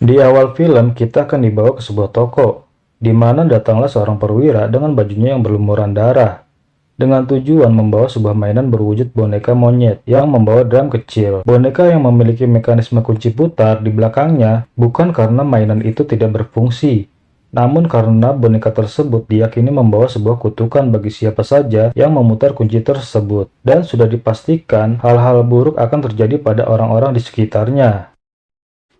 Di awal film, kita akan dibawa ke sebuah toko, di mana datanglah seorang perwira dengan bajunya yang berlumuran darah, dengan tujuan membawa sebuah mainan berwujud boneka monyet yang membawa drum kecil. Boneka yang memiliki mekanisme kunci putar di belakangnya bukan karena mainan itu tidak berfungsi, namun karena boneka tersebut diyakini membawa sebuah kutukan bagi siapa saja yang memutar kunci tersebut, dan sudah dipastikan hal-hal buruk akan terjadi pada orang-orang di sekitarnya.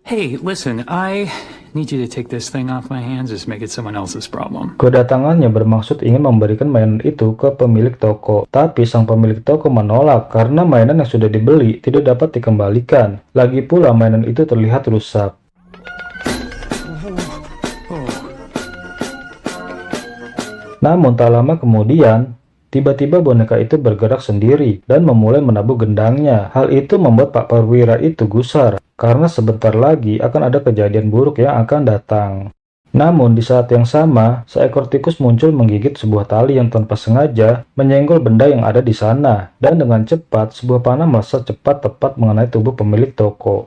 Hey, listen, I need you to take this thing off my hands. Just make it someone else's problem. Kedatangannya bermaksud ingin memberikan mainan itu ke pemilik toko, tapi sang pemilik toko menolak karena mainan yang sudah dibeli tidak dapat dikembalikan. Lagi pula mainan itu terlihat rusak. Namun tak lama kemudian, tiba-tiba boneka itu bergerak sendiri dan memulai menabuh gendangnya. Hal itu membuat Pak Perwira itu gusar, karena sebentar lagi akan ada kejadian buruk yang akan datang. Namun di saat yang sama, seekor tikus muncul menggigit sebuah tali yang tanpa sengaja menyenggol benda yang ada di sana. Dan dengan cepat, sebuah panah melesat cepat tepat mengenai tubuh pemilik toko.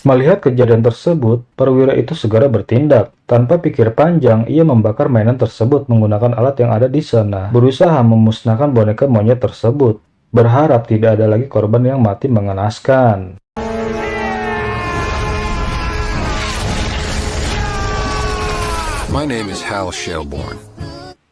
Melihat kejadian tersebut, perwira itu segera bertindak. Tanpa pikir panjang, ia membakar mainan tersebut menggunakan alat yang ada di sana, berusaha memusnahkan boneka monyet tersebut, berharap tidak ada lagi korban yang mati mengenaskan. My name is Hal Shelbourne.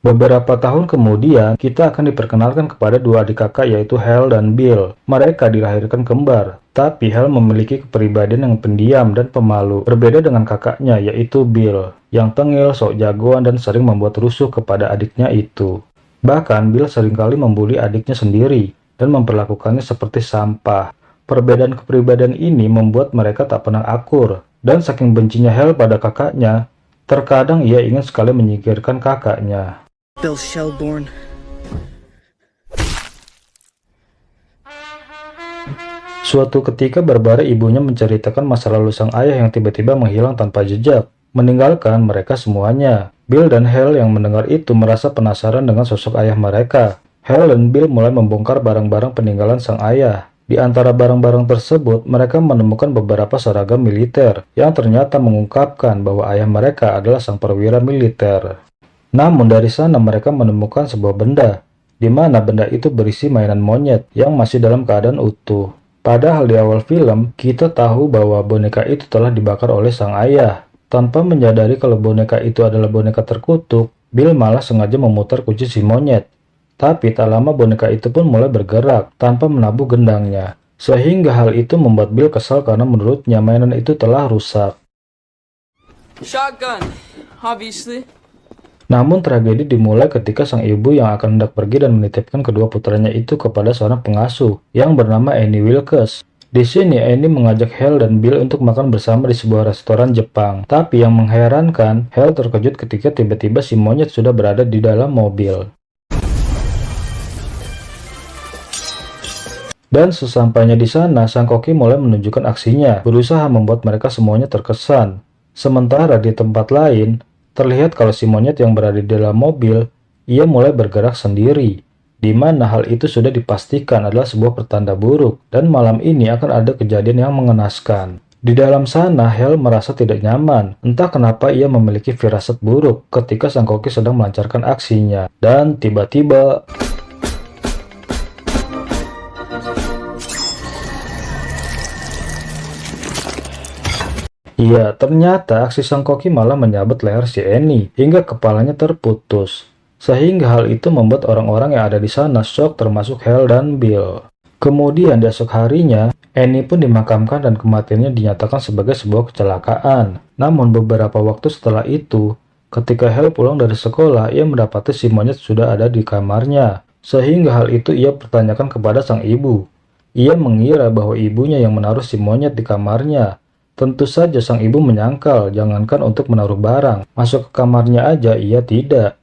Beberapa tahun kemudian, kita akan diperkenalkan kepada dua adik kakak yaitu Hal dan Bill. Mereka dilahirkan kembar, tapi Hal memiliki kepribadian yang pendiam dan pemalu, berbeda dengan kakaknya yaitu Bill, yang tengil, sok jagoan, dan sering membuat rusuh kepada adiknya itu. Bahkan Bill seringkali membuli adiknya sendiri dan memperlakukannya seperti sampah. Perbedaan kepribadian ini membuat mereka tak pernah akur, dan saking bencinya Hal pada kakaknya, terkadang ia ingin sekali menyingkirkan kakaknya. Bill Shelbourne. Suatu ketika Barbara ibunya menceritakan masa lalu sang ayah yang tiba-tiba menghilang tanpa jejak, meninggalkan mereka semuanya. Bill dan Hal yang mendengar itu merasa penasaran dengan sosok ayah mereka. Hal dan Bill mulai membongkar barang-barang peninggalan sang ayah. Di antara barang-barang tersebut, mereka menemukan beberapa seragam militer yang ternyata mengungkapkan bahwa ayah mereka adalah sang perwira militer. Namun dari sana mereka menemukan sebuah benda, di mana benda itu berisi mainan monyet yang masih dalam keadaan utuh. Padahal di awal film, kita tahu bahwa boneka itu telah dibakar oleh sang ayah. Tanpa menyadari kalau boneka itu adalah boneka terkutuk, Bill malah sengaja memutar kunci si monyet. Tapi tak lama boneka itu pun mulai bergerak tanpa menabuh gendangnya. Sehingga hal itu membuat Bill kesal karena menurutnya mainan itu telah rusak. Shotgun, obviously. Namun tragedi dimulai ketika sang ibu yang akan hendak pergi dan menitipkan kedua putranya itu kepada seorang pengasuh yang bernama Annie Wilkes. Di sini Annie mengajak Hal dan Bill untuk makan bersama di sebuah restoran Jepang. Tapi yang mengherankan, Hal terkejut ketika tiba-tiba si monyet sudah berada di dalam mobil. Dan sesampainya di sana, sang koki mulai menunjukkan aksinya, berusaha membuat mereka semuanya terkesan. Sementara di tempat lain, terlihat kalau si monyet yang berada di dalam mobil, ia mulai bergerak sendiri, di mana hal itu sudah dipastikan adalah sebuah pertanda buruk, dan malam ini akan ada kejadian yang mengenaskan. Di dalam sana, Hal merasa tidak nyaman, entah kenapa ia memiliki firasat buruk ketika sang koki sedang melancarkan aksinya, dan tiba-tiba... Iya, ternyata aksi sang koki malah menyabet leher si Annie hingga kepalanya terputus. Sehingga hal itu membuat orang-orang yang ada di sana shock termasuk Hal dan Bill. Kemudian di esok harinya, Annie pun dimakamkan dan kematiannya dinyatakan sebagai sebuah kecelakaan. Namun beberapa waktu setelah itu, ketika Hal pulang dari sekolah, ia mendapati si monyet sudah ada di kamarnya. Sehingga hal itu ia pertanyakan kepada sang ibu. Ia mengira bahwa ibunya yang menaruh si monyet di kamarnya. Tentu saja sang ibu menyangkal, jangankan untuk menaruh barang, masuk ke kamarnya aja ia tidak.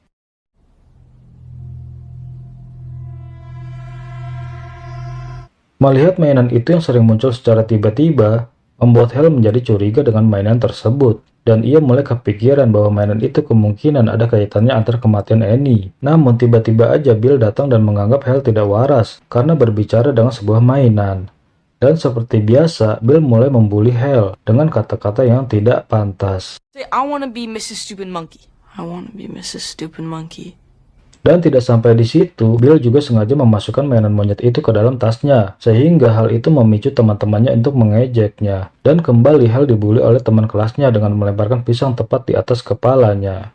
Melihat mainan itu yang sering muncul secara tiba-tiba, membuat Hal menjadi curiga dengan mainan tersebut. dan ia mulai kepikiran bahwa mainan itu kemungkinan ada kaitannya antar kematian Annie. Namun tiba-tiba aja Bill datang dan menganggap Hal tidak waras karena berbicara dengan sebuah mainan. Dan seperti biasa, Bill mulai membuli Hal dengan kata-kata yang tidak pantas. Say, I wanna be Mrs. Stupid Monkey. I wanna be Mrs. Stupid Monkey. Dan tidak sampai di situ, Bill juga sengaja memasukkan mainan monyet itu ke dalam tasnya, sehingga hal itu memicu teman-temannya untuk mengejeknya. Dan kembali Hal dibully oleh teman kelasnya dengan melemparkan pisang tepat di atas kepalanya.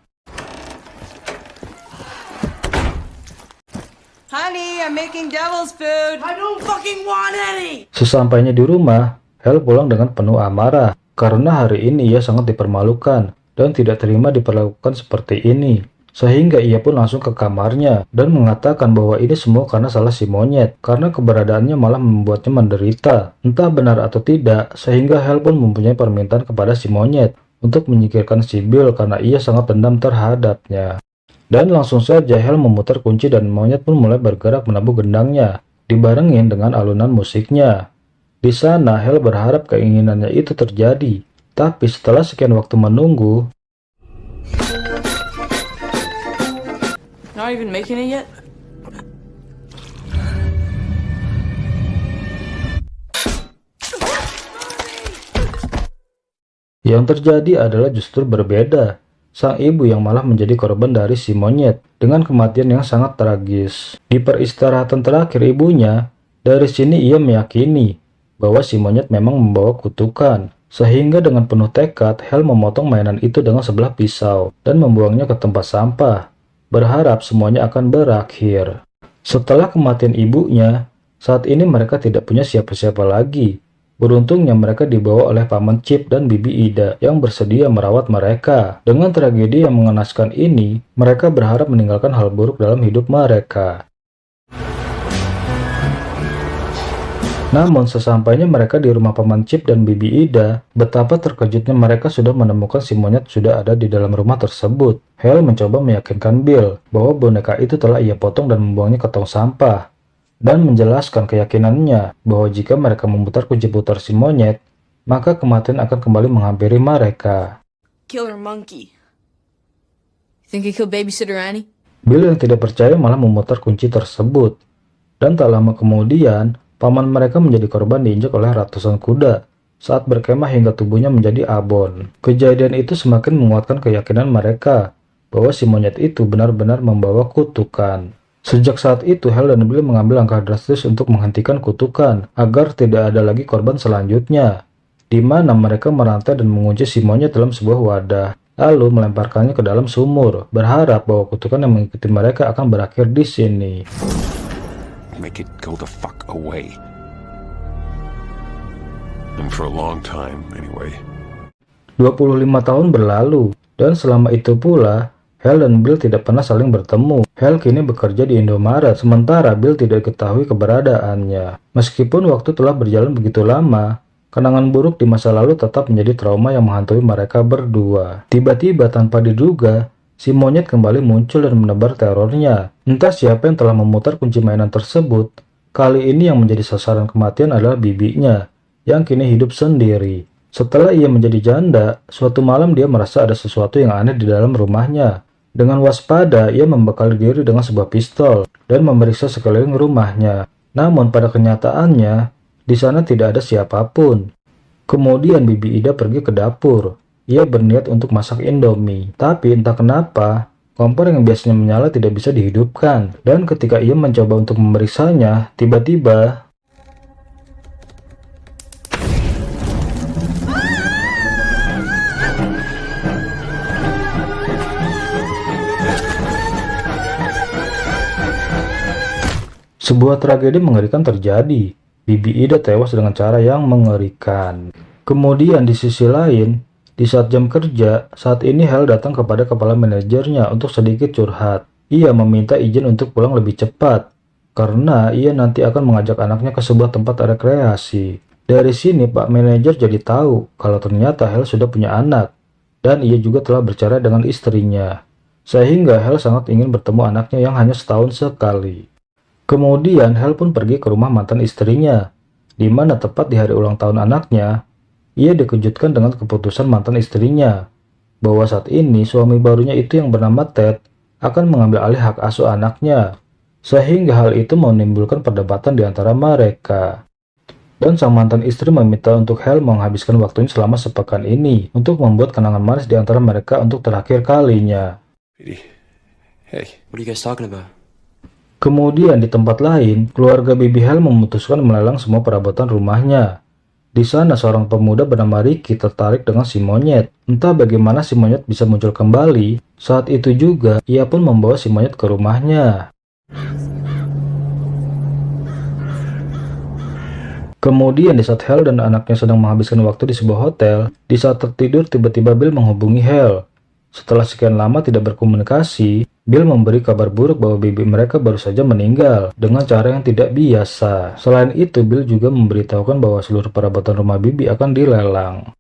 Honey, I'm making devil's food. I don't fucking want any. Sesampainya di rumah, Hal pulang dengan penuh amarah, karena hari ini ia sangat dipermalukan, dan tidak terima diperlakukan seperti ini. Sehingga ia pun langsung ke kamarnya dan mengatakan bahwa ini semua karena salah si monyet, karena keberadaannya malah membuatnya menderita. Entah benar atau tidak, sehingga Hal pun mempunyai permintaan kepada si monyet untuk menyingkirkan si Bill karena ia sangat dendam terhadapnya. Dan langsung saja Hal memutar kunci dan monyet pun mulai bergerak menabuh gendangnya, dibarengin dengan alunan musiknya. Di sana Hal berharap keinginannya itu terjadi, tapi setelah sekian waktu menunggu, Not even making it yet? yang terjadi adalah justru berbeda. Sang ibu yang malah menjadi korban dari si monyet dengan kematian yang sangat tragis. Di peristirahatan terakhir ibunya, dari sini ia meyakini bahwa si monyet memang membawa kutukan. Sehingga dengan penuh tekad, Hal memotong mainan itu dengan sebelah pisau dan membuangnya ke tempat sampah, berharap semuanya akan berakhir. Setelah kematian ibunya, saat ini mereka tidak punya siapa-siapa lagi. Beruntungnya mereka dibawa oleh Paman Chip dan Bibi Ida yang bersedia merawat mereka. Dengan tragedi yang mengenaskan ini, mereka berharap meninggalkan hal buruk dalam hidup mereka. Namun sesampainya mereka di rumah Paman Chip dan Bibi Ida, betapa terkejutnya mereka sudah menemukan si monyet sudah ada di dalam rumah tersebut. Hal mencoba meyakinkan Bill bahwa boneka itu telah ia potong dan membuangnya ke tong sampah, dan menjelaskan keyakinannya bahwa jika mereka memutar kunci putar si monyet, maka kematian akan kembali menghampiri mereka. Killer monkey. Think he killed babysitter Annie? Bill yang tidak percaya malah memutar kunci tersebut, dan tak lama kemudian paman mereka menjadi korban diinjak oleh ratusan kuda saat berkemah hingga tubuhnya menjadi abon. Kejadian itu semakin menguatkan keyakinan mereka bahwa si monyet itu benar-benar membawa kutukan. Sejak saat itu, Hal dan Bill mengambil langkah drastis untuk menghentikan kutukan agar tidak ada lagi korban selanjutnya, di mana mereka merantai dan mengunci si monyet dalam sebuah wadah, lalu melemparkannya ke dalam sumur, berharap bahwa kutukan yang mengikuti mereka akan berakhir di sini. Make it go the fuck away. And for a long time, anyway. 25 tahun berlalu, dan selama itu pula, Hal dan Bill tidak pernah saling bertemu. Hal kini bekerja di Indomaret, sementara Bill tidak diketahui keberadaannya. Meskipun waktu telah berjalan begitu lama, kenangan buruk di masa lalu tetap menjadi trauma yang menghantui mereka berdua. Tiba-tiba tanpa diduga, si monyet kembali muncul dan menebar terornya. Entah siapa yang telah memutar kunci mainan tersebut, kali ini yang menjadi sasaran kematian adalah bibinya, yang kini hidup sendiri. Setelah ia menjadi janda, suatu malam dia merasa ada sesuatu yang aneh di dalam rumahnya. Dengan waspada, ia membekali diri dengan sebuah pistol dan memeriksa sekeliling rumahnya. Namun pada kenyataannya, di sana tidak ada siapapun. Kemudian Bibi Ida pergi ke dapur. Ia berniat untuk masak Indomie. Tapi entah kenapa, kompor yang biasanya menyala tidak bisa dihidupkan. Dan ketika ia mencoba untuk memeriksanya, tiba-tiba sebuah tragedi mengerikan terjadi. Bibi Ida tewas dengan cara yang mengerikan. Kemudian di sisi lain, di saat jam kerja, saat ini Hal datang kepada kepala manajernya untuk sedikit curhat. Ia meminta izin untuk pulang lebih cepat, karena ia nanti akan mengajak anaknya ke sebuah tempat rekreasi. Dari sini Pak Manajer jadi tahu kalau ternyata Hal sudah punya anak, dan ia juga telah bercerai dengan istrinya. Sehingga Hal sangat ingin bertemu anaknya yang hanya setahun sekali. Kemudian Hal pun pergi ke rumah mantan istrinya, di mana tepat di hari ulang tahun anaknya, ia dikejutkan dengan keputusan mantan istrinya bahwa saat ini suami barunya itu yang bernama Ted akan mengambil alih hak asuh anaknya, sehingga hal itu menimbulkan perdebatan di antara mereka. Dan sang mantan istri meminta untuk Hal menghabiskan waktunya selama sepekan ini untuk membuat kenangan manis di antara mereka untuk terakhir kalinya. Hey. What are you guys talking about? Kemudian di tempat lain, keluarga Bibi Hal memutuskan melelang semua perabotan rumahnya. Di sana seorang pemuda bernama Ricky tertarik dengan si monyet. Entah bagaimana si monyet bisa muncul kembali. Saat itu juga, ia pun membawa si monyet ke rumahnya. Kemudian di saat Hal dan anaknya sedang menghabiskan waktu di sebuah hotel, di saat tertidur tiba-tiba Bill menghubungi Hal. Setelah sekian lama tidak berkomunikasi, Bill memberi kabar buruk bahwa bibi mereka baru saja meninggal dengan cara yang tidak biasa. Selain itu, Bill juga memberitahukan bahwa seluruh perabotan rumah bibi akan dilelang.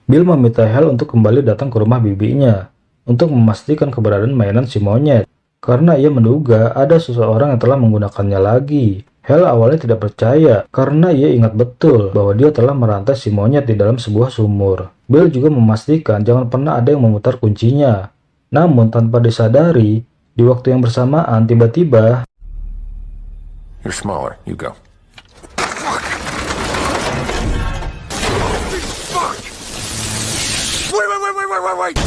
Bill meminta Hal untuk kembali datang ke rumah bibinya untuk memastikan keberadaan mainan si monyet, karena ia menduga ada seseorang yang telah menggunakannya lagi. Hal awalnya tidak percaya karena ia ingat betul bahwa dia telah merantai si monyet di dalam sebuah sumur. Bill juga memastikan jangan pernah ada yang memutar kuncinya. Namun tanpa disadari, di waktu yang bersamaan tiba-tiba You're smaller. You go. Wait.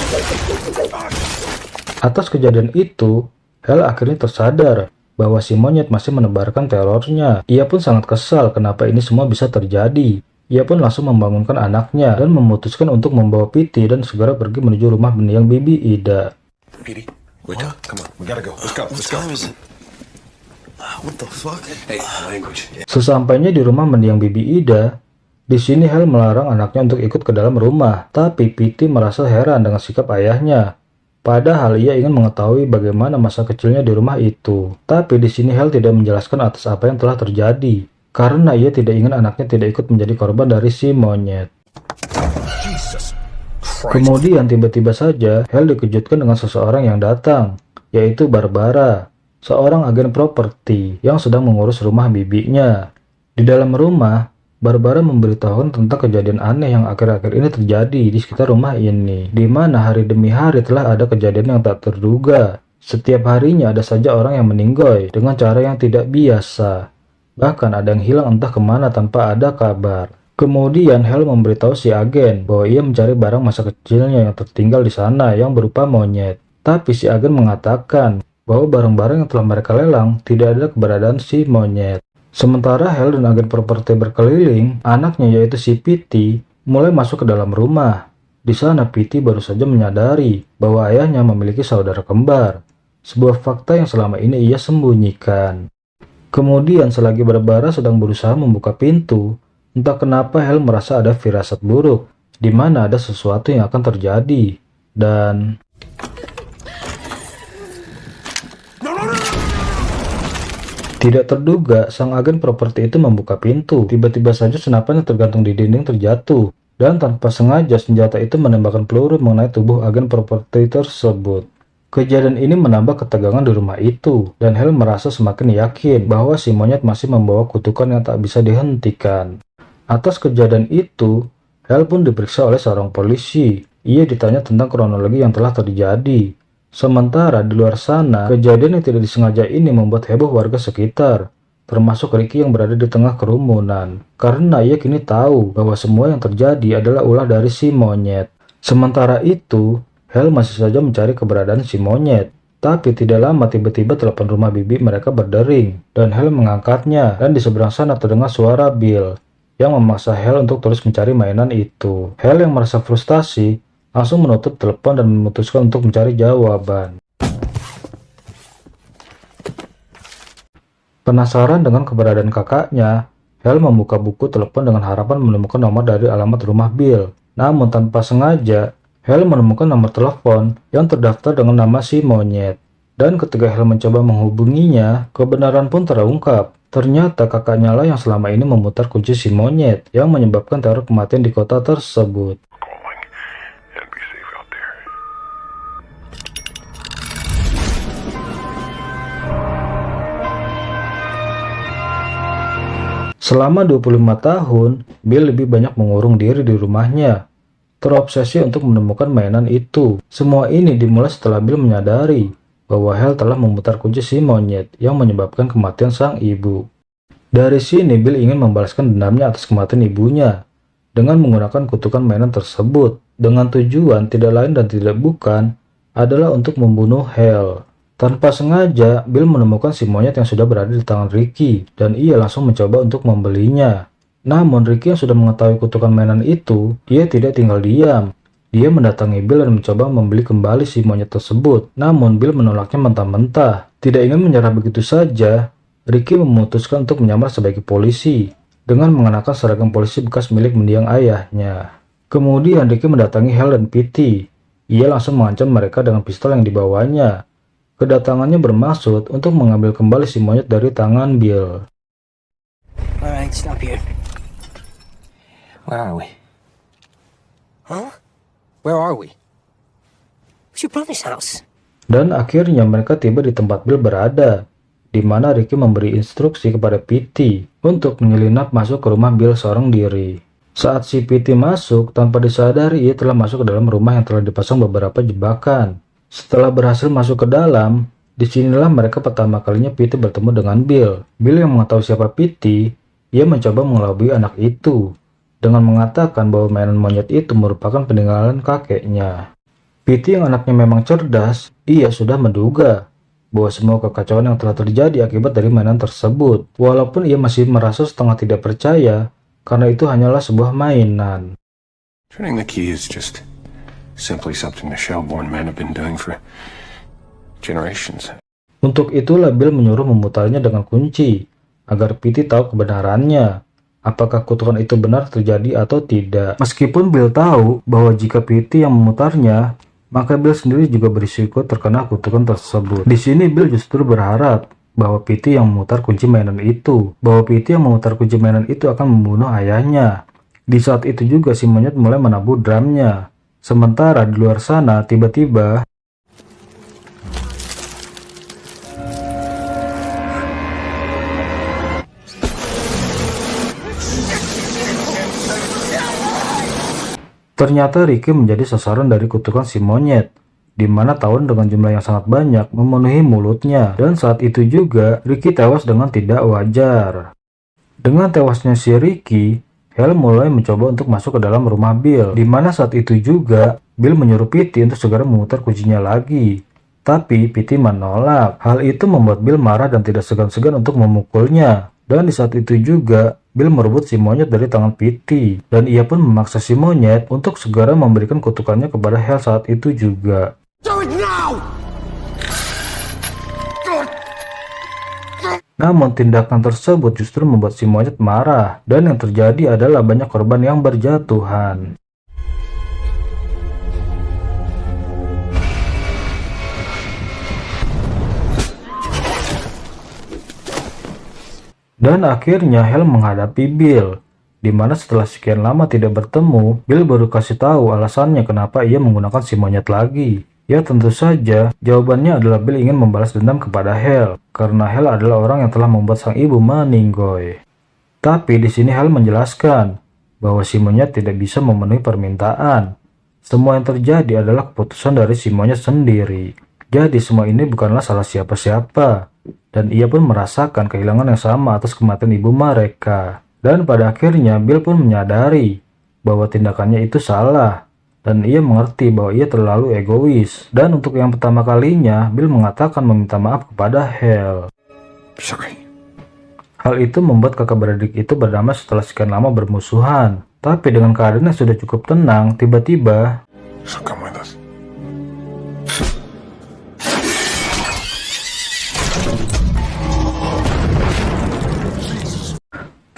atas kejadian itu, Hal akhirnya tersadar bahwa si monyet masih menebarkan terornya. Ia pun sangat kesal kenapa ini semua bisa terjadi. Ia pun langsung membangunkan anaknya dan memutuskan untuk membawa Petey dan segera pergi menuju rumah mendiang Bibi Ida. Petey, wake up. Come on. We gotta go. Let's go. What time is it? What the fuck? Hey, language. Sesampainya di rumah mendiang Bibi Ida, di sini Hal melarang anaknya untuk ikut ke dalam rumah. Tapi Petey merasa heran dengan sikap ayahnya. Padahal ia ingin mengetahui bagaimana masa kecilnya di rumah itu. Tapi di sini Hal tidak menjelaskan atas apa yang telah terjadi, karena ia tidak ingin anaknya tidak ikut menjadi korban dari si monyet. Kemudian tiba-tiba saja Hal dikejutkan dengan seseorang yang datang, yaitu Barbara, seorang agen properti yang sedang mengurus rumah bibinya. Di dalam rumah, Barbara memberitahukan tentang kejadian aneh yang akhir-akhir ini terjadi di sekitar rumah ini, di mana hari demi hari telah ada kejadian yang tak terduga. Setiap harinya ada saja orang yang meninggoy dengan cara yang tidak biasa. Bahkan ada yang hilang entah kemana tanpa ada kabar. Kemudian Hal memberitahu si agen bahwa ia mencari barang masa kecilnya yang tertinggal di sana yang berupa monyet. Tapi si agen mengatakan bahwa barang-barang yang telah mereka lelang tidak ada keberadaan si monyet. Sementara Hal dan agen properti berkeliling, anaknya yaitu si Petey mulai masuk ke dalam rumah. Di sana Petey baru saja menyadari bahwa ayahnya memiliki saudara kembar, sebuah fakta yang selama ini ia sembunyikan. Kemudian selagi Barbara sedang berusaha membuka pintu, entah kenapa Hal merasa ada firasat buruk, di mana ada sesuatu yang akan terjadi. Dan tidak terduga, sang agen properti itu membuka pintu. Tiba-tiba saja senapan yang tergantung di dinding terjatuh. Dan tanpa sengaja senjata itu menembakkan peluru mengenai tubuh agen properti tersebut. Kejadian ini menambah ketegangan di rumah itu. Dan Hal merasa semakin yakin bahwa si monyet masih membawa kutukan yang tak bisa dihentikan. Atas kejadian itu, Hal pun diperiksa oleh seorang polisi. Ia ditanya tentang kronologi yang telah terjadi. Sementara di luar sana, kejadian yang tidak disengaja ini membuat heboh warga sekitar, termasuk Ricky yang berada di tengah kerumunan, karena ia kini tahu bahwa semua yang terjadi adalah ulah dari si monyet. Sementara itu, Hal masih saja mencari keberadaan si monyet, tapi tidak lama tiba-tiba telepon rumah bibi mereka berdering, dan Hal mengangkatnya, dan di seberang sana terdengar suara Bill, yang memaksa Hal untuk terus mencari mainan itu. Hal yang merasa frustasi, langsung menutup telepon dan memutuskan untuk mencari jawaban. Penasaran dengan keberadaan kakaknya, Hal membuka buku telepon dengan harapan menemukan nomor dari alamat rumah Bill. Namun tanpa sengaja, Hal menemukan nomor telepon yang terdaftar dengan nama si monyet. Dan ketika Hal mencoba menghubunginya, kebenaran pun terungkap. Ternyata kakaknya lah yang selama ini memutar kunci si monyet yang menyebabkan teror kematian di kota tersebut. Selama 25 tahun, Bill lebih banyak mengurung diri di rumahnya. terobsesi untuk menemukan mainan itu. Semua ini dimulai setelah Bill menyadari bahwa Hal telah memutar kunci si monyet yang menyebabkan kematian sang ibu. Dari sini Bill ingin membalaskan dendamnya atas kematian ibunya dengan menggunakan kutukan mainan tersebut, dengan tujuan tidak lain dan tidak bukan adalah untuk membunuh Hal. Tanpa sengaja, Bill menemukan si monyet yang sudah berada di tangan Ricky, dan ia langsung mencoba untuk membelinya. Namun Ricky yang sudah mengetahui kutukan mainan itu, ia tidak tinggal diam. Dia mendatangi Bill dan mencoba membeli kembali si monyet tersebut. Namun Bill menolaknya mentah-mentah. Tidak ingin menyerah begitu saja, Ricky memutuskan untuk menyamar sebagai polisi dengan mengenakan seragam polisi bekas milik mendiang ayahnya. Kemudian Ricky mendatangi Hal dan Petey. Ia langsung mengancam mereka dengan pistol yang dibawanya. Kedatangannya bermaksud untuk mengambil kembali si monyet dari tangan Bill. Alright, stop here. Where are we? Huh? Where are we? It's your brother's house. Dan akhirnya mereka tiba di tempat Bill berada, di mana Ricky memberi instruksi kepada Petey untuk menyelinap masuk ke rumah Bill seorang diri. Saat si Petey masuk, tanpa disadari ia telah masuk ke dalam rumah yang telah dipasang beberapa jebakan. Setelah berhasil masuk ke dalam, disinilah mereka pertama kalinya Petey bertemu dengan Bill. Bill yang mengetahui siapa Petey, ia mencoba mengelabui anak itu dengan mengatakan bahwa mainan monyet itu merupakan peninggalan kakeknya. Petey yang anaknya memang cerdas, ia sudah menduga bahwa semua kekacauan yang telah terjadi akibat dari mainan tersebut. Walaupun ia masih merasa setengah tidak percaya, karena itu hanyalah sebuah mainan. Turning the key is just simply something the Shelbourne men have been doing for generations. Untuk itulah Bill menyuruh memutarnya dengan kunci, agar Petey tahu kebenarannya, apakah kutukan itu benar terjadi atau tidak. Meskipun Bill tahu bahwa jika Petey yang memutarnya, maka Bill sendiri juga berisiko terkena kutukan tersebut. Di sini Bill justru berharap bahwa Petey yang memutar kunci mainan itu, akan membunuh ayahnya. Di saat itu juga si monyet mulai menabuh drumnya. Sementara di luar sana tiba-tiba ternyata Ricky menjadi sasaran dari kutukan si monyet, di mana tawon dengan jumlah yang sangat banyak memenuhi mulutnya, dan saat itu juga Ricky tewas dengan tidak wajar. Dengan tewasnya si Ricky, Hal mulai mencoba untuk masuk ke dalam rumah Bill, di mana saat itu juga Bill menyuruh Petey untuk segera memutar kuncinya lagi. Tapi Petey menolak. Hal itu membuat Bill marah dan tidak segan-segan untuk memukulnya. Dan di saat itu juga Bill merebut si monyet dari tangan Petey, dan ia pun memaksa si monyet untuk segera memberikan kutukannya kepada Hal saat itu juga. Do it now! Namun tindakan tersebut justru membuat si monyet marah, dan yang terjadi adalah banyak korban yang berjatuhan. Dan akhirnya Hal menghadapi Bill, di mana setelah sekian lama tidak bertemu, Bill baru kasih tahu alasannya kenapa ia menggunakan si monyet lagi. Ya tentu saja, jawabannya adalah Bill ingin membalas dendam kepada Hal, karena Hal adalah orang yang telah membuat sang ibu meninggoy. Tapi di sini Hal menjelaskan bahwa si monyet tidak bisa memenuhi permintaan. Semua yang terjadi adalah keputusan dari si monyet sendiri. Jadi semua ini bukanlah salah siapa-siapa, dan ia pun merasakan kehilangan yang sama atas kematian ibu mereka. Dan pada akhirnya Bill pun menyadari bahwa tindakannya itu salah. Dan ia mengerti bahwa ia terlalu egois. Dan untuk yang pertama kalinya, Bill mengatakan meminta maaf kepada Hal. Sorry. Hal itu membuat kakak beradik itu berdamai setelah sekian lama bermusuhan. Tapi dengan keadaan yang sudah cukup tenang, tiba-tiba So come with us.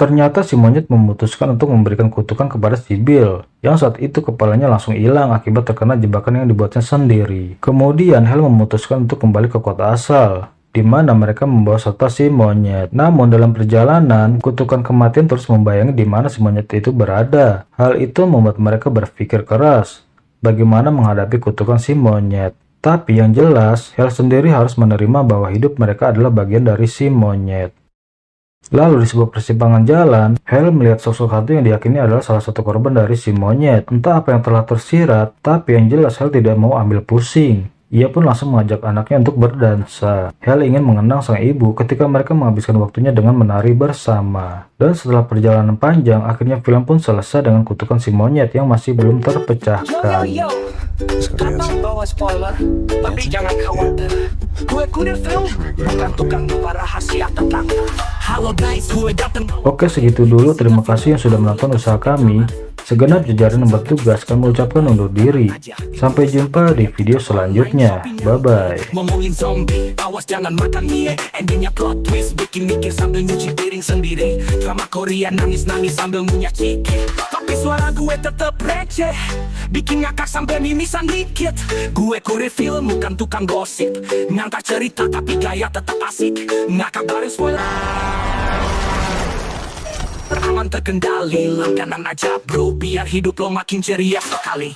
ternyata si monyet memutuskan untuk memberikan kutukan kepada si Bill, yang saat itu kepalanya langsung hilang akibat terkena jebakan yang dibuatnya sendiri. Kemudian Hal memutuskan untuk kembali ke kota asal, di mana mereka membawa serta si monyet. Namun dalam perjalanan, kutukan kematian terus membayangi di mana si monyet itu berada. Hal itu membuat mereka berpikir keras bagaimana menghadapi kutukan si monyet. Tapi yang jelas, Hal sendiri harus menerima bahwa hidup mereka adalah bagian dari si monyet. Lalu di sebuah persimpangan jalan, Hale melihat sosok hantu yang diyakini adalah salah satu korban dari si monyet. Entah apa yang telah tersirat, tapi yang jelas Hale tidak mau ambil pusing. Ia pun langsung mengajak anaknya untuk berdansa. Hale ingin mengenang sang ibu ketika mereka menghabiskan waktunya dengan menari bersama. Dan setelah perjalanan panjang, akhirnya film pun selesai dengan kutukan si monyet yang masih belum terpecahkan. Tanpa bawa spoiler, tapi jangan khawatir. Gue kurir film, bukan tukang lupa rahasia tentang. Halo guys, gue dateng. Oke, segitu dulu. Terima kasih yang sudah menonton usaha kami. Segenap jajaran yang bertugas kami ucapkan undur diri. Sampai jumpa di video selanjutnya. Bye-bye. Ngomongin zombie, awas jangan makan mie. Endingnya plot twist, bikin mikir sambil nyuci piring sendiri. Drama Korea nangis-nangis sambil ngunyah ciki. Tapi suara gue tetep receh, bikin ngakak sampai mimisan dikit. Gue kurir film, bukan tukang gosip. Ngangkat cerita tapi gaya tetap asik. Ngakak bareng spoiler, aman terkendali. Langganan aja bro, biar hidup lo makin ceria sekali.